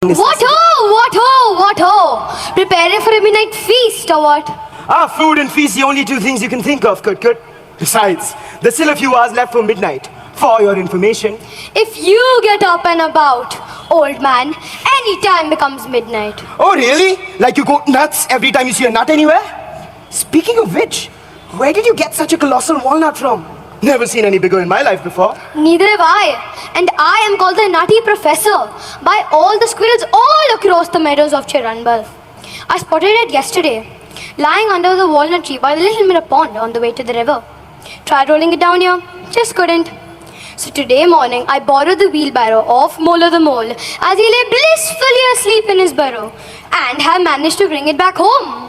What ho! What ho! What ho! Preparing for a midnight feast or what? Food and feast, the only two things you can think of, good. Besides, there's still a few hours left for midnight. For your information. If you get up and about, old man, any time becomes midnight. Oh, really? Like you go nuts every time you see a nut anywhere? Speaking of which, where did you get such a colossal walnut from? Never seen any bigger in my life before. Neither have I. And I am called the Nutty Professor by all the squirrels all across the meadows of Chiranbal. I spotted it yesterday, lying under the walnut tree by the little mirror pond on the way to the river. Tried rolling it down here, just couldn't. So today morning, I borrowed the wheelbarrow of Mola the Mole as he lay blissfully asleep in his burrow and have managed to bring it back home.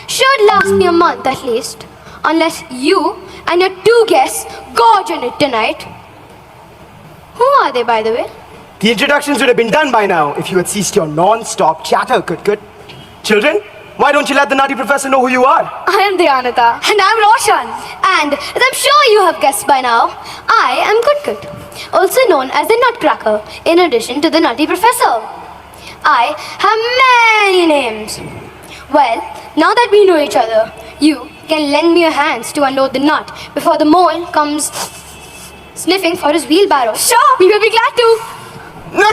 Should last me a month at least, unless you and your two guests gorge on it tonight. Who are they, by the way? The introductions would have been done by now if you had ceased your non-stop chatter, good. Children, why don't you let the Nutty Professor know who you are? I am Dhyanata. And I'm Roshan. And as I'm sure you have guessed by now, I am Good, also known as the Nutcracker, in addition to the Nutty Professor. I have many names. Well, now that we know each other, you can lend me your hands to unload the nut before the mole comes sniffing for his wheelbarrow. Sure, we will be glad to. No!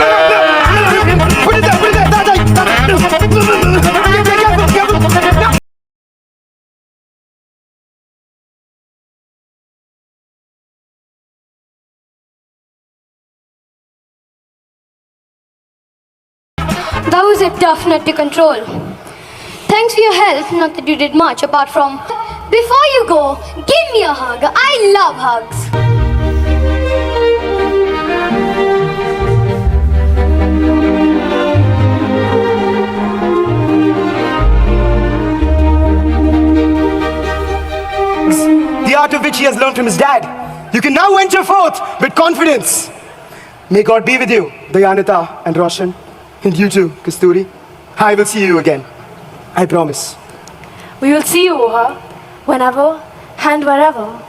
Put it there! Careful! That was a tough nut to control. Thanks for your help, not that you did much apart from... Before you go, give me a hug. I love hugs. The art of which he has learned from his dad. You can now venture forth with confidence. May God be with you, Dhyanata and Roshan. And you too, Kasturi. I will see you again. I promise. We will see you, Oha, whenever and wherever.